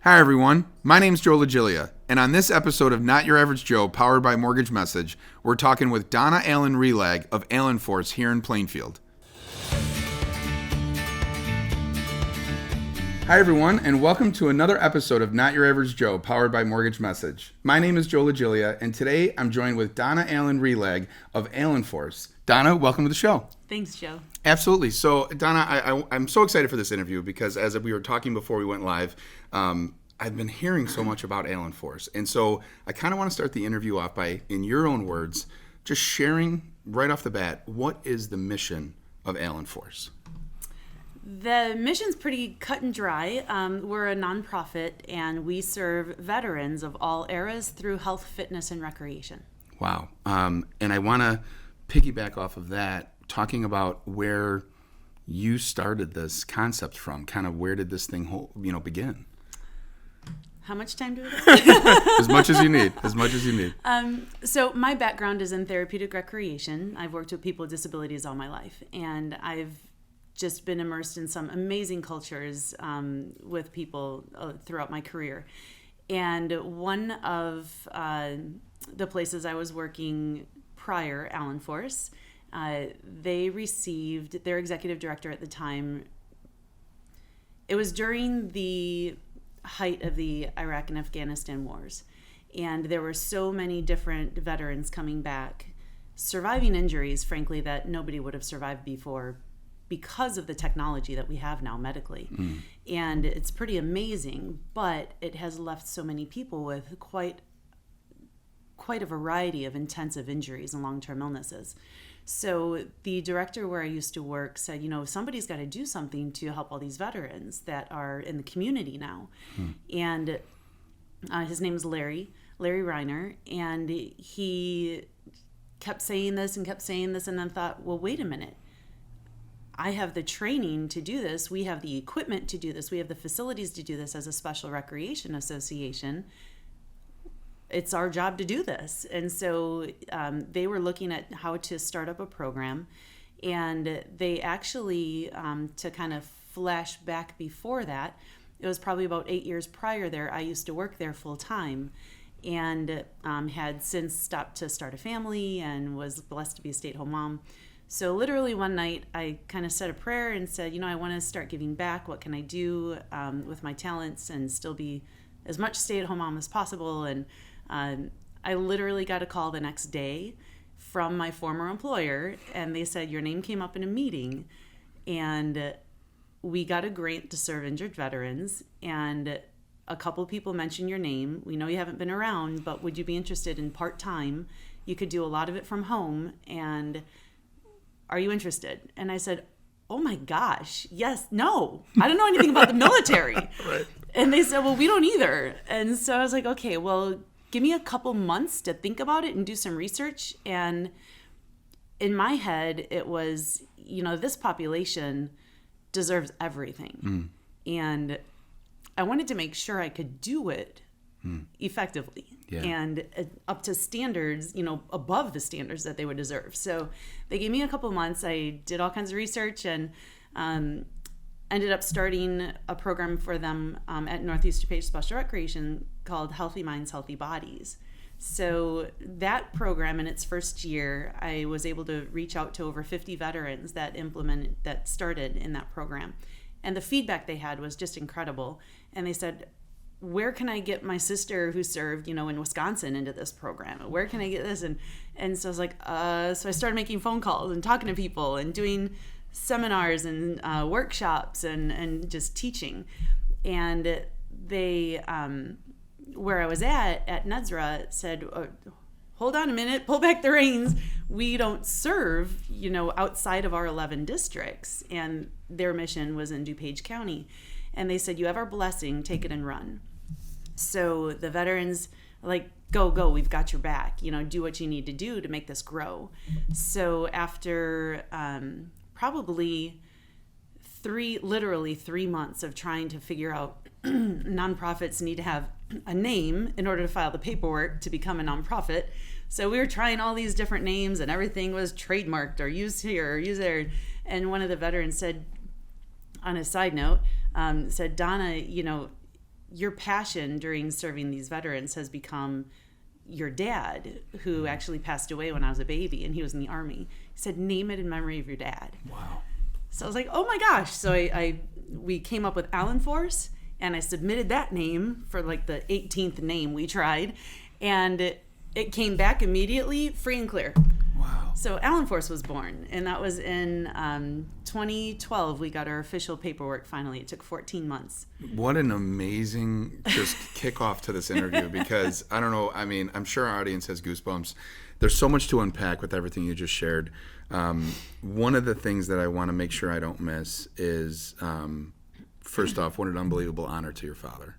Hi, everyone. My name's Joe Lagilia, and on this episode of Not Your Average Joe, powered by Mortgage Message, we're talking with Donna Allen Reilage of AllenForce here in Plainfield. Hi, everyone, and welcome to another episode of Not Your Average Joe, powered by Mortgage Message. My name is Joe Lagilia, and today I'm joined with Donna Allen Reilage of AllenForce. Donna, welcome to the show. Thanks, Joe. Absolutely. So, Donna, I'm so excited for this interview because as we were talking before we went live, I've been hearing so much about AllenForce. And so I kind of want to start the interview off by, in your own words, just sharing right off the bat, what is the mission of AllenForce? The mission's pretty cut and dry. We're a nonprofit, and we serve veterans of all eras through health, fitness, and recreation. Wow. And I want to piggyback off of that, talking about where you started this concept from. Kind of where did this thing, begin? How much time do we have? As much as you need. So my background is in therapeutic recreation. I've worked with people with disabilities all my life, and I've just been immersed in some amazing cultures with people throughout my career. And one of the places I was working prior, AllenForce, they received their executive director at the time. It was during the height of the Iraq and Afghanistan wars, and there were so many different veterans coming back, surviving injuries, frankly, that nobody would have survived before because of the technology that we have now medically. And it's pretty amazing, but it has left so many people with quite a variety of intensive injuries and long-term illnesses. So the director where I used to work said, somebody's got to do something to help all these veterans that are in the community now. And his name is Larry Reiner, and he kept saying this, and then thought, well, wait a minute. I have the training to do this. We have the equipment to do this. We have the facilities to do this as a special recreation association. It's our job to do this. And so they were looking at how to start up a program. And they actually, to kind of flash back before that, it was probably about 8 years prior there, I used to work there full time and had since stopped to start a family and was blessed to be a stay-at-home mom. So literally one night I kind of said a prayer and said, I want to start giving back. What can I do with my talents and still be as much stay-at-home mom as possible? And I literally got a call the next day from my former employer, and they said, your name came up in a meeting, and we got a grant to serve injured veterans, and a couple people mentioned your name. We know you haven't been around, but would you be interested in part-time? You could do a lot of it from home, and are you interested? And I said, oh my gosh, yes, no, I don't know anything about the military. Right. And they said, well, we don't either. And so I was like, okay, well, give me a couple months to think about it and do some research. And in my head, it was, this population deserves everything. And I wanted to make sure I could do it effectively and up to standards, above the standards that they would deserve. So they gave me a couple months. I did all kinds of research and ended up starting a program for them at Northeast DuPage Special Recreation called Healthy Minds, Healthy Bodies. So that program in its first year, I was able to reach out to over 50 veterans that started in that program. And the feedback they had was just incredible. And they said, where can I get my sister who served, in Wisconsin into this program? Where can I get this? And so I was like, so I started making phone calls and talking to people and doing seminars and workshops and just teaching. And they, where I was at NEDSRA, said, hold on a minute, pull back the reins. We don't serve, outside of our 11 districts. And their mission was in DuPage County. And they said, you have our blessing, take it and run. So the veterans are like, go, we've got your back. Do what you need to do to make this grow. So after probably literally 3 months of trying to figure out nonprofits need to have a name in order to file the paperwork to become a nonprofit. So we were trying all these different names, and everything was trademarked or used here or used there. And one of the veterans said, on a side note, said, Donna, your passion during serving these veterans has become your dad, who actually passed away when I was a baby, and he was in the Army. He said, name it in memory of your dad. Wow. So I was like, oh my gosh. So we came up with AllenForce, and I submitted that name for like the 18th name we tried, and it came back immediately, free and clear. Wow. So AllenForce was born, and that was in 2012. We got our official paperwork finally. It took 14 months. What an amazing just kickoff to this interview, because I don't know, I mean, I'm sure our audience has goosebumps. There's so much to unpack with everything you just shared. One of the things that I want to make sure I don't miss is, first off, what an unbelievable honor to your father.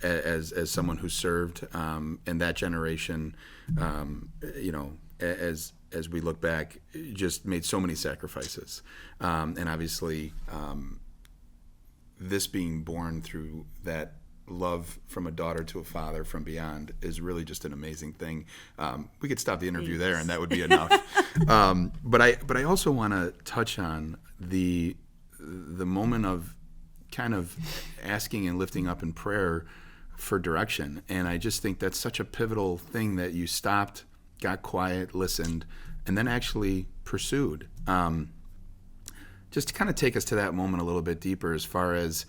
As someone who served in that generation, as we look back, just made so many sacrifices, and obviously this being born through that love from a daughter to a father from beyond is really just an amazing thing. We could stop the interview there, and that would be enough. But I also want to touch on the moment of kind of asking and lifting up in prayer for direction. And I just think that's such a pivotal thing, that you stopped, got quiet, listened, and then actually pursued. Just to kind of take us to that moment a little bit deeper, as far as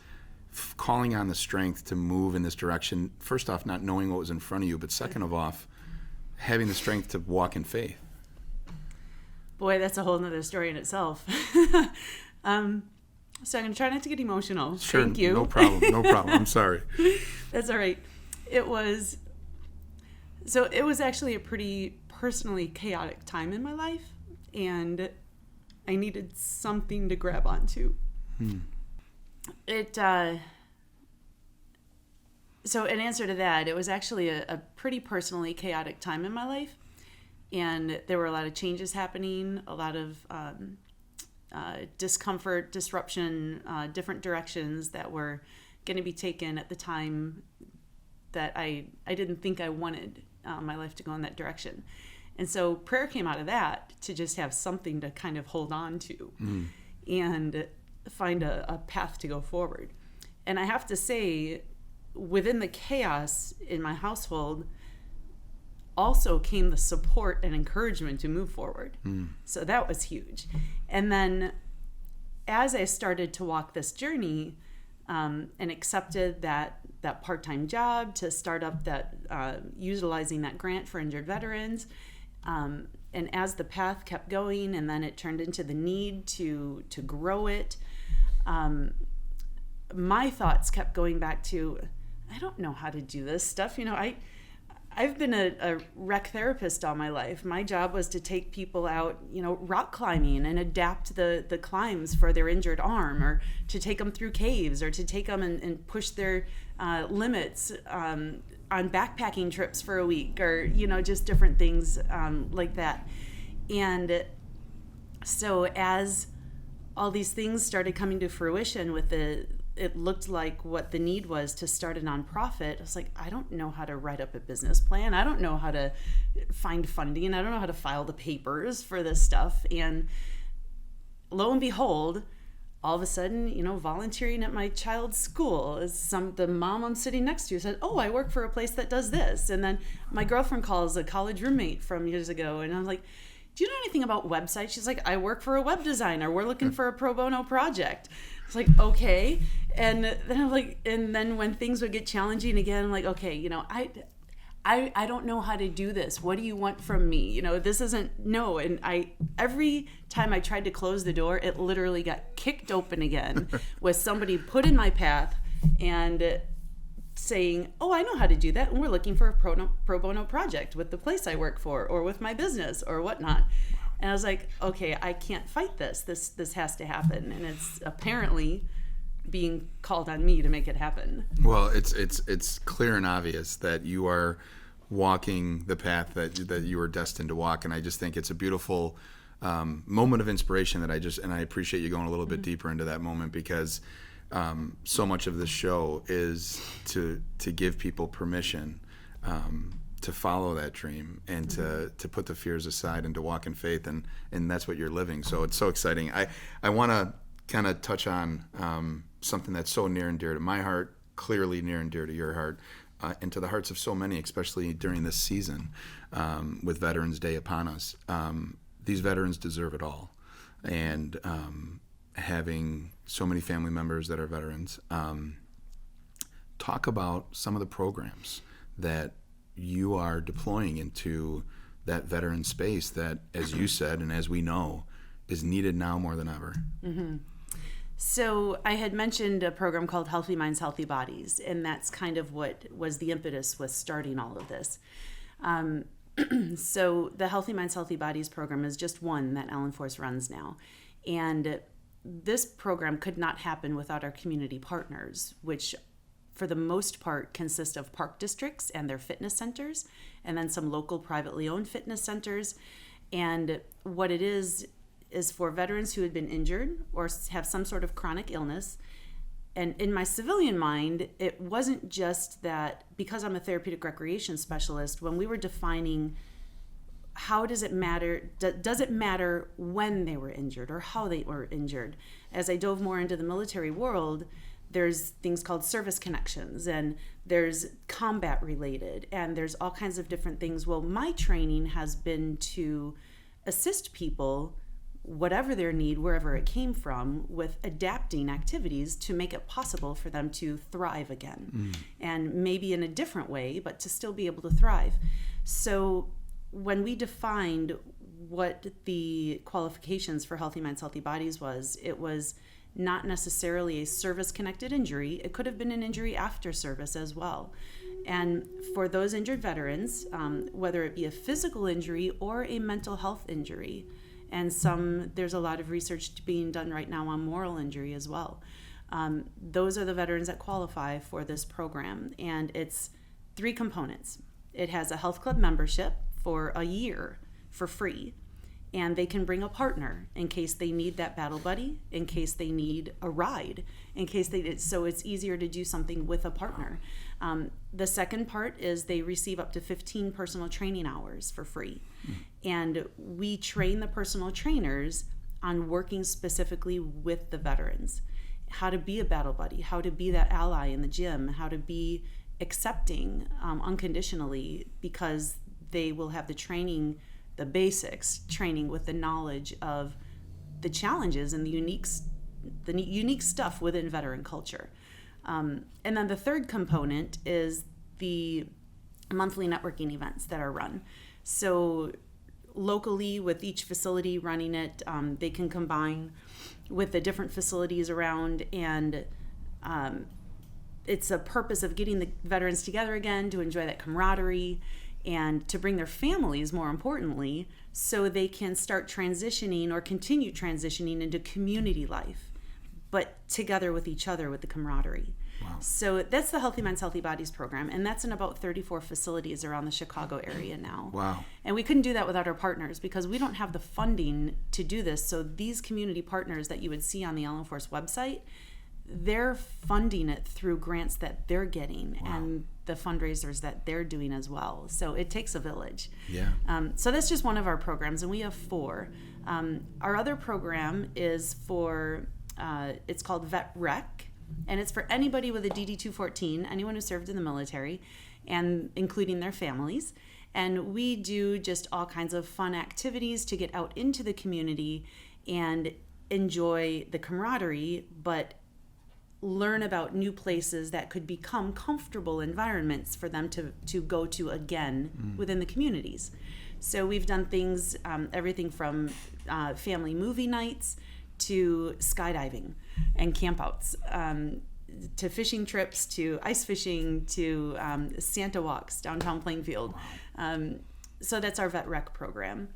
calling on the strength to move in this direction. First off, not knowing what was in front of you, but second of all, having the strength to walk in faith. Boy, that's a whole nother story in itself. So I'm going to try not to get emotional. Sure, Thank you. No problem. I'm sorry. That's all right. It was actually a pretty personally chaotic time in my life, and I needed something to grab onto. So in answer to that, it was actually a pretty personally chaotic time in my life, and there were a lot of changes happening, a lot of discomfort, disruption, different directions that were going to be taken at the time that I didn't think I wanted my life to go in that direction. And so prayer came out of that to just have something to kind of hold on to and find a path to go forward. And I have to say, within the chaos in my household also came the support and encouragement to move forward. So that was huge. And then as I started to walk this journey and accepted that part-time job to start up that utilizing that grant for injured veterans, and as the path kept going, and then it turned into the need to grow it, my thoughts kept going back to, I don't know how to do this stuff. I've been a rec therapist all my life. My job was to take people out, rock climbing and adapt the climbs for their injured arm, or to take them through caves, or to take them and push their limits on backpacking trips for a week, or, just different things like that. And so as all these things started coming to fruition it looked like what the need was to start a nonprofit. I was like, I don't know how to write up a business plan. I don't know how to find funding. I don't know how to file the papers for this stuff. And lo and behold, all of a sudden, volunteering at my child's school, the mom I'm sitting next to said, oh, I work for a place that does this. And then my girlfriend calls a college roommate from years ago, and I'm like, do you know anything about websites? She's like, I work for a web designer. We're looking for a pro bono project. It's like, okay. And then I'm like, and then when things would get challenging again, I'm like, okay, I don't know how to do this. What do you want from me? This isn't, no. And every time I tried to close the door, it literally got kicked open again with somebody put in my path and saying, oh, I know how to do that, and we're looking for a pro bono project with the place I work for, or with my business, or whatnot. And I was like, okay, I can't fight this. This has to happen, and it's apparently being called on me to make it happen. Well, it's clear and obvious that you are walking the path that you were destined to walk, and I just think it's a beautiful moment of inspiration that I appreciate you going a little bit deeper into that moment, because so much of this show is to give people permission to follow that dream, and to put the fears aside and to walk in faith, and that's what you're living. So it's so exciting. I want to kind of touch on something that's so near and dear to my heart, clearly near and dear to your heart, and to the hearts of so many, especially during this season with Veterans Day upon us. These veterans deserve it all. And having so many family members that are veterans, talk about some of the programs that you are deploying into that veteran space that, as you said, and as we know, is needed now more than ever. Mm-hmm. So I had mentioned a program called Healthy Minds, Healthy Bodies, and that's kind of what was the impetus with starting all of this. So the Healthy Minds, Healthy Bodies program is just one that AllenForce runs now. And this program could not happen without our community partners, which for the most part consist of park districts and their fitness centers, and then some local privately owned fitness centers. And what it is for veterans who had been injured or have some sort of chronic illness. And in my civilian mind, it wasn't just that, because I'm a therapeutic recreation specialist, when we were defining how does it matter, does it matter when they were injured or how they were injured? As I dove more into the military world, there's things called service connections, and there's combat related, and there's all kinds of different things. Well, my training has been to assist people, whatever their need, wherever it came from, with adapting activities to make it possible for them to thrive again. And maybe in a different way, but to still be able to thrive. So when we defined what the qualifications for Healthy Minds, Healthy Bodies was, it was not necessarily a service-connected injury. It could have been an injury after service as well. And for those injured veterans, whether it be a physical injury or a mental health injury, and there's a lot of research being done right now on moral injury as well. Those are the veterans that qualify for this program. And it's 3 components. It has a health club membership for a year for free. And they can bring a partner in case they need that battle buddy, in case they need a ride, so it's easier to do something with a partner. The second part is they receive up to 15 personal training hours for free. And we train the personal trainers on working specifically with the veterans, how to be a battle buddy, how to be that ally in the gym, how to be accepting unconditionally, because they will have the training, the basics training with the knowledge of the challenges and the unique stuff within veteran culture. And then the third component is the monthly networking events that are run. So locally, with each facility running it, they can combine with the different facilities around, and it's a purpose of getting the veterans together again to enjoy that camaraderie and to bring their families, more importantly, so they can start transitioning or continue transitioning into community life, but together with each other with the camaraderie. Wow. So that's the Healthy Minds, Healthy Bodies program, and that's in about 34 facilities around the Chicago area now. Wow. And we couldn't do that without our partners, because we don't have the funding to do this. So these community partners that you would see on the AllenForce website, they're funding it through grants that they're getting. Wow. And the fundraisers that they're doing as well. So it takes a village. Yeah. So that's just one of our programs, and we have 4. Our other program is for, it's called Vet Rec, and it's for anybody with a DD-214, anyone who served in the military, and including their families. And we do just all kinds of fun activities to get out into the community and enjoy the camaraderie, but learn about new places that could become comfortable environments for them to go to again within the communities. So we've done things, everything from family movie nights to skydiving and campouts, to fishing trips, to ice fishing, to Santa walks downtown Plainfield. So that's our Vet Rec program.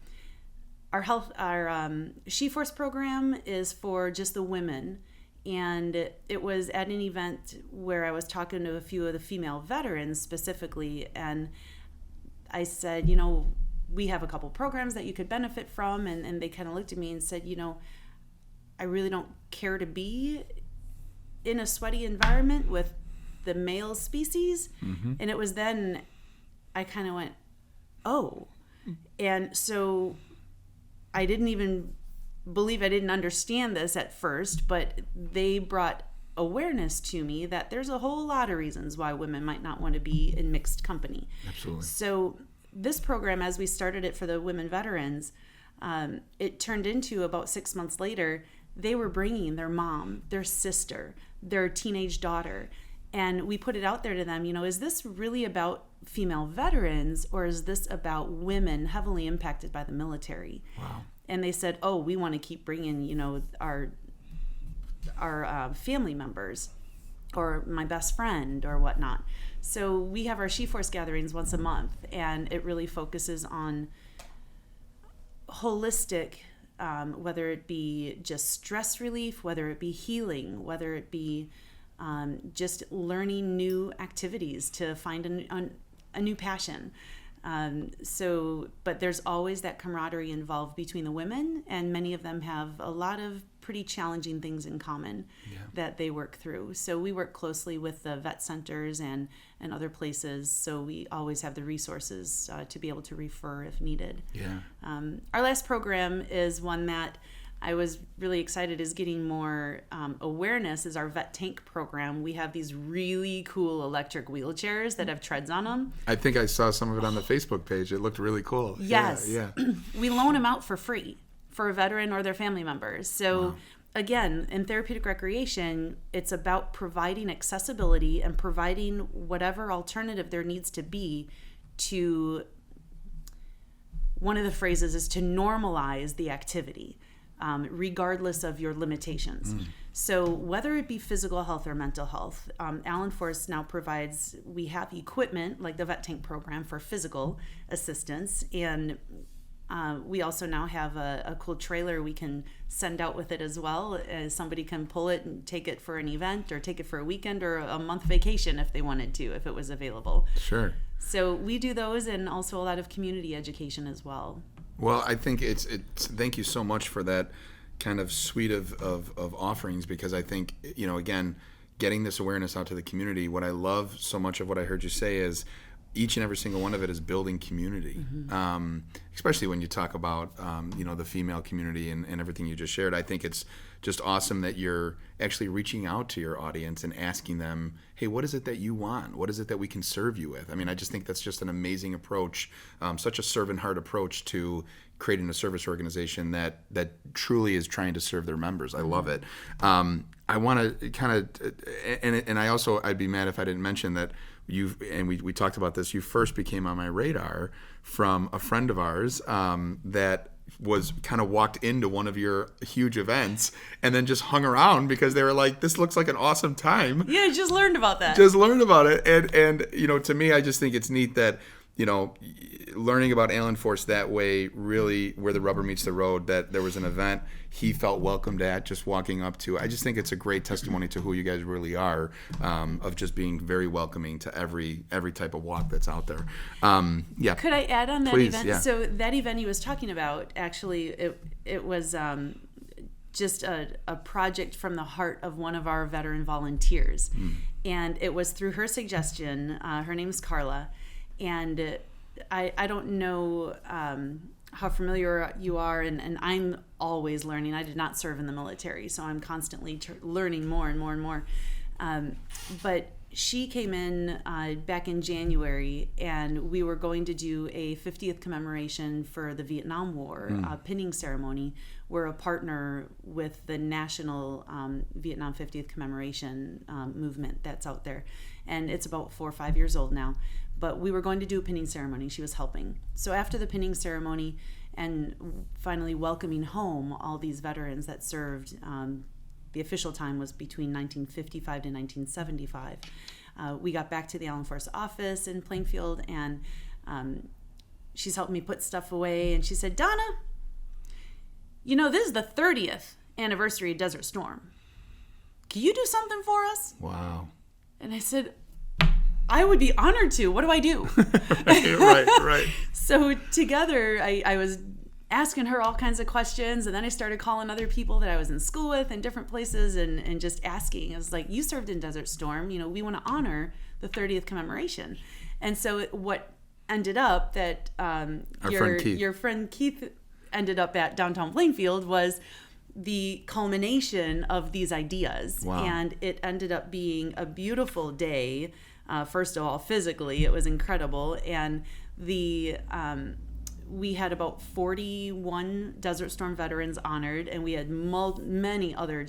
Our She-Force program is for just the women. And it was at an event where I was talking to a few of the female veterans specifically, and I said, we have a couple programs that you could benefit from, and they kind of looked at me and said, I really don't care to be in a sweaty environment with the male species. Mm-hmm. And it was then I kind of went, oh. And so I didn't understand this at first, but they brought awareness to me that there's a whole lot of reasons why women might not want to be in mixed company. Absolutely. So this program, as we started it for the women veterans, it turned into about 6 months later, they were bringing their mom, their sister, their teenage daughter, and we put it out there to them, is this really about female veterans, or is this about women heavily impacted by the military? Wow. And they said, oh, we want to keep bringing, our family members or my best friend or whatnot. So we have our She-Force gatherings once a month, and it really focuses on holistic, whether it be just stress relief, whether it be healing, whether it be just learning new activities to find a new passion. But there's always that camaraderie involved between the women, and many of them have a lot of pretty challenging things in common that they work through. So we work closely with the vet centers and other places, so we always have the resources to be able to refer if needed. Yeah. Our last program is one that I was really excited is getting more awareness, is our vet tank program. We have these really cool electric wheelchairs that have treads on them. I think I saw some of it on the Facebook page. It looked really cool. Yes. Yeah. We loan them out for free for a veteran or their family members. So Wow. Again, in therapeutic recreation, it's about providing accessibility and providing whatever alternative there needs to be to, one of the phrases is to normalize the activity. Regardless of your limitations. So whether it be physical health or mental health, AllenForce now provides, we have equipment like the vet tank program for physical assistance, and we also now have a cool trailer we can send out with it as well. Somebody can pull it and take it for an event or take it for a weekend or a month vacation if they wanted to, if it was available. Sure. So we do those, and also a lot of community education as well. Well, I think it's thank you so much for that kind of suite of offerings, because I think, again, getting this awareness out to the community, what I love so much of what I heard you say is each and every single one of it is building community, especially when you talk about, the female community and everything you just shared. I think it's just awesome that you're actually reaching out to your audience and asking them, hey, what is it that you want? What is it that we can serve you with? I mean, I just think that's just an amazing approach, such a servant heart approach to creating a service organization that truly is trying to serve their members. I love it. I want to kind of, and I also, I'd be mad if I didn't mention that we talked about this, you first became on my radar from a friend of ours that was kind of walked into one of your huge events and then just hung around because they were like, this looks like an awesome time. Yeah, I just learned about that. Just learned about it. And to me, I just think it's neat that, learning about AllenForce that way, really where the rubber meets the road, that there was an event he felt welcomed at, just walking up to. I just think it's a great testimony to who you guys really are, of just being very welcoming to every type of walk that's out there. Yeah. Could I add on that Please, event? yeah. So that event he was talking about, actually, it was just a project from the heart of one of our veteran volunteers. And it was through her suggestion. Her name's Carla. And I don't know how familiar you are, and I'm always learning. I did not serve in the military, so I'm constantly learning more and more and more. But she came in back in January, and we were going to do a 50th commemoration for the Vietnam War pinning ceremony. We're a partner with the national Vietnam 50th commemoration movement that's out there, and it's about 4 or 5 years old now. But we were going to do a pinning ceremony. She was helping. So after the pinning ceremony and finally welcoming home all these veterans that served, the official time was between 1955 to 1975. We got back to the AllenForce office in Plainfield, and she's helped me put stuff away. And she said, Donna, this is the 30th anniversary of Desert Storm. Can you do something for us? Wow. And I said, I would be honored to. What do I do? Right. So together, I was asking her all kinds of questions, and then I started calling other people that I was in school with in different places and just asking. I was like, you served in Desert Storm. We want to honor the 30th commemoration. And so what ended up that your friend Keith ended up at downtown Plainfield was the culmination of these ideas. Wow. And it ended up being a beautiful day. First of all, physically, it was incredible. And we had about 41 Desert Storm veterans honored, and we had many other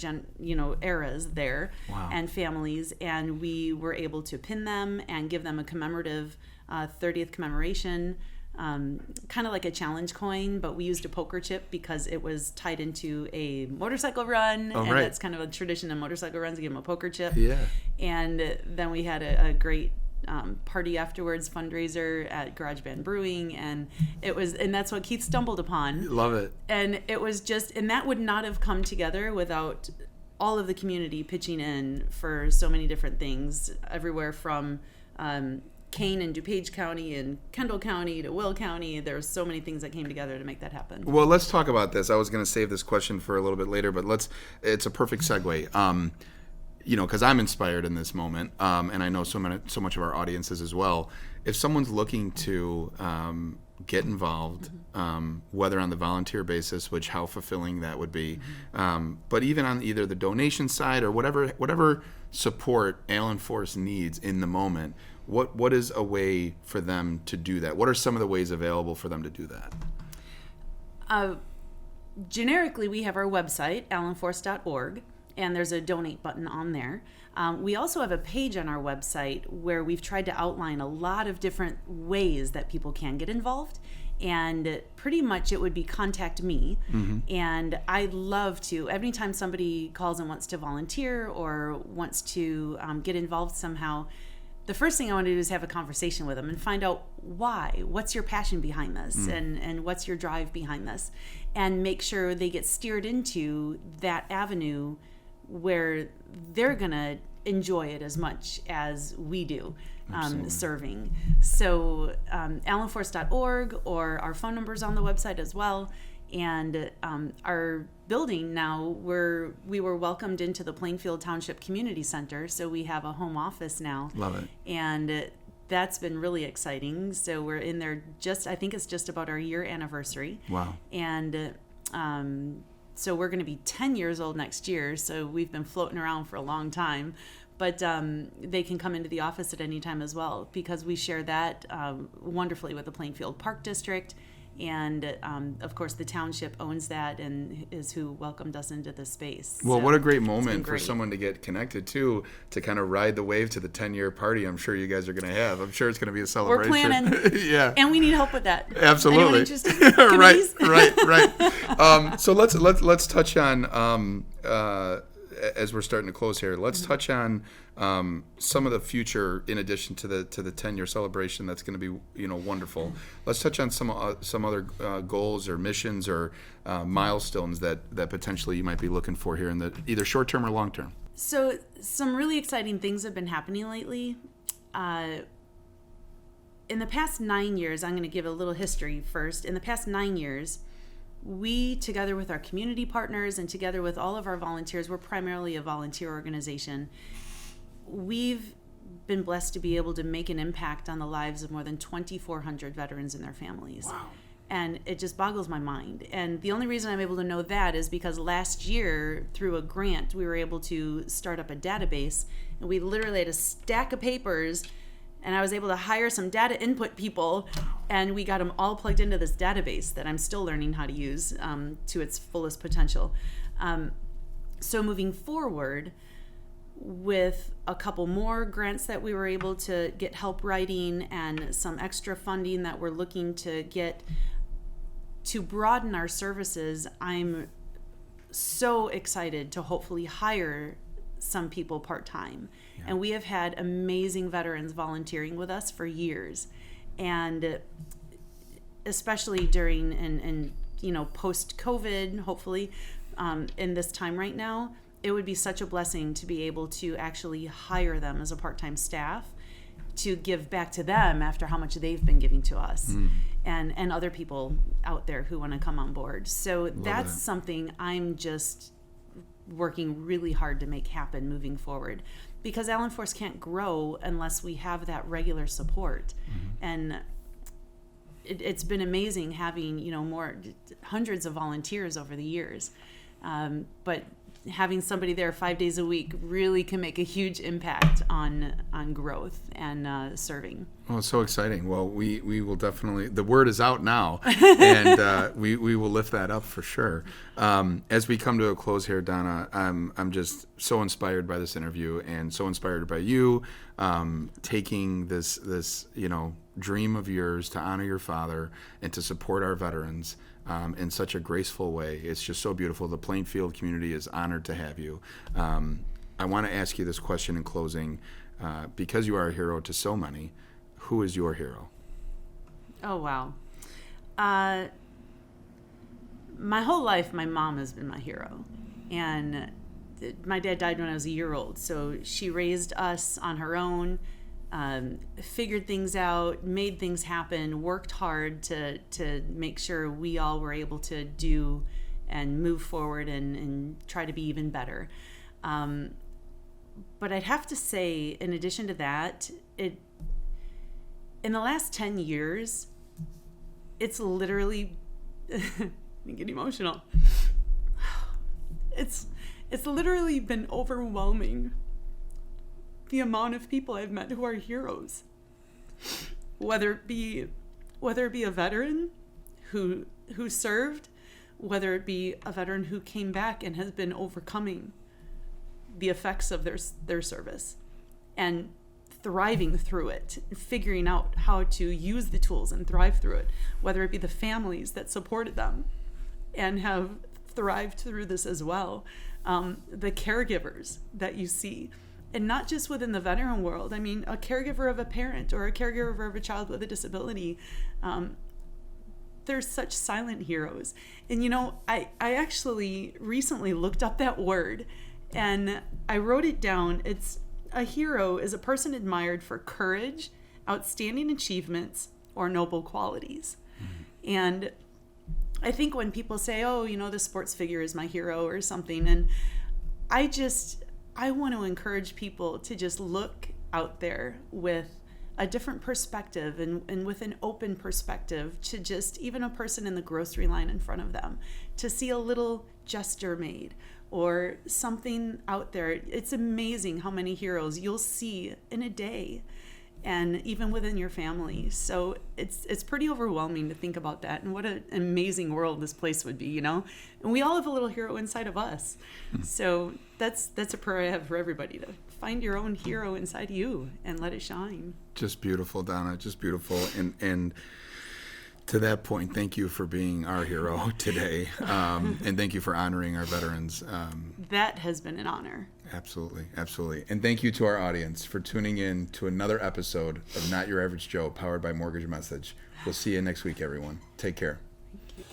eras there. Wow. And families, and we were able to pin them and give them a commemorative 30th commemoration, kind of like a challenge coin, but we used a poker chip because it was tied into a motorcycle run. Oh, and right. that's kind of a tradition in motorcycle runs, to give them a poker chip. Yeah. And then we had a great party afterwards, fundraiser at Garage Band Brewing, and that's what Keith stumbled upon. Love it. And it was and that would not have come together without all of the community pitching in for so many different things, everywhere from Kane and DuPage County and Kendall County to Will County. There were so many things that came together to make that happen. Well, let's talk about this. I was going to save this question for a little bit later, but it's a perfect segue. Because I'm inspired in this moment, and I know so much of our audiences as well. If someone's looking to get involved, whether on the volunteer basis, which how fulfilling that would be, but even on either the donation side or whatever support AllenForce needs in the moment, what is a way for them to do that? What are some of the ways available for them to do that? Generically, we have our website, AllenForce.org. And there's a donate button on there. We also have a page on our website where we've tried to outline a lot of different ways that people can get involved. And pretty much it would be contact me. Mm-hmm. And I'd love to, every time somebody calls and wants to volunteer or wants to get involved somehow, the first thing I want to do is have a conversation with them and find out why. What's your passion behind this? And what's your drive behind this? And make sure they get steered into that avenue where they're going to enjoy it as much as we do serving. So AllenForce.org, or our phone number's on the website as well. And our building now, we were welcomed into the Plainfield Township Community Center, so we have a home office now. Love it. And that's been really exciting. So we're in there I think it's just about our year anniversary. Wow. And so we're going to be 10 years old next year, so we've been floating around for a long time. But they can come into the office at any time as well, because we share that wonderfully with the Plainfield Park District. And, of course, the township owns that and is who welcomed us into the space. Well, so what a great moment for someone to get connected to kind of ride the wave to the 10-year party I'm sure you guys are going to have. I'm sure it's going to be a celebration. We're planning. Yeah. And we need help with that. Absolutely. Anyone interested? Right. So let's touch on, as we're starting to close here, let's touch on some of the future, in addition to the 10-year celebration. That's going to be wonderful. Let's touch on some other goals or missions or milestones that potentially you might be looking for here in the either short term or long term. So some really exciting things have been happening lately. In the past 9 years, I'm going to give a little history first. In the past 9 years, we, together with our community partners and together with all of our volunteers, we're primarily a volunteer organization. We've been blessed to be able to make an impact on the lives of more than 2,400 veterans and their families. Wow. And it just boggles my mind. And the only reason I'm able to know that is because last year, through a grant, we were able to start up a database. And we literally had a stack of papers, and I was able to hire some data input people, and we got them all plugged into this database that I'm still learning how to use to its fullest potential. So moving forward, with a couple more grants that we were able to get help writing and some extra funding that we're looking to get to broaden our services, I'm so excited to hopefully hire some people part-time. Yeah. And we have had amazing veterans volunteering with us for years. And especially during and post-COVID, hopefully, in this time right now, it would be such a blessing to be able to actually hire them as a part-time staff to give back to them after how much they've been giving to us and other people out there who want to come on board. So that's something I'm just working really hard to make happen moving forward, because AllenForce can't grow unless we have that regular support. And it's been amazing having, hundreds of volunteers over the years. But having somebody there 5 days a week really can make a huge impact on growth and serving. Oh, it's so exciting. Well, we will definitely, the word is out now, and we will lift that up for sure. As we come to a close here, Donna, I'm just so inspired by this interview and so inspired by you taking this dream of yours to honor your father and to support our veterans in such a graceful way. It's just so beautiful. The Plainfield community is honored to have you. I want to ask you this question in closing. Because you are a hero to so many, who is your hero? Oh, wow. My whole life, my mom has been my hero. And my dad died when I was a year old, so she raised us on her own, figured things out, made things happen, worked hard to make sure we all were able to do and move forward and try to be even better. But I'd have to say, in addition to that, in the last 10 years, it's literally, I get emotional. It's literally been overwhelming, the amount of people I've met who are heroes. Whether it be a veteran who served, whether it be a veteran who came back and has been overcoming the effects of their service and thriving through it, figuring out how to use the tools and thrive through it, whether it be the families that supported them and have thrived through this as well, the caregivers that you see, and not just within the veteran world. I mean, a caregiver of a parent or a caregiver of a child with a disability, they're such silent heroes. And I actually recently looked up that word and I wrote it down. A hero is a person admired for courage, outstanding achievements, or noble qualities. Mm-hmm. And I think when people say, oh, the sports figure is my hero or something, and I want to encourage people to just look out there with a different perspective and with an open perspective to just even a person in the grocery line in front of them, to see a little gesture made or something out there. It's amazing how many heroes you'll see in a day, and even within your family. So it's pretty overwhelming to think about that, and what an amazing world this place would be, and we all have a little hero inside of us. So that's a prayer I have for everybody, to find your own hero inside you and let it shine. Just beautiful, Donna, just beautiful. And to that point, thank you for being our hero today, and thank you for honoring our veterans. That has been an honor. Absolutely, absolutely. And thank you to our audience for tuning in to another episode of Not Your Average Joe, powered by Mortgage Message. We'll see you next week, everyone. Take care. Thank you.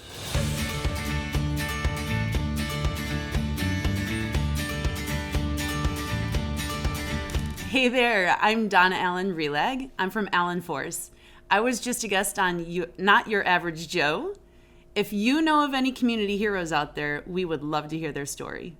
Hey there, I'm Donna Allen Reilage. I'm from AllenForce. I was just a guest on Not Your Average Joe. If you know of any community heroes out there, we would love to hear their story.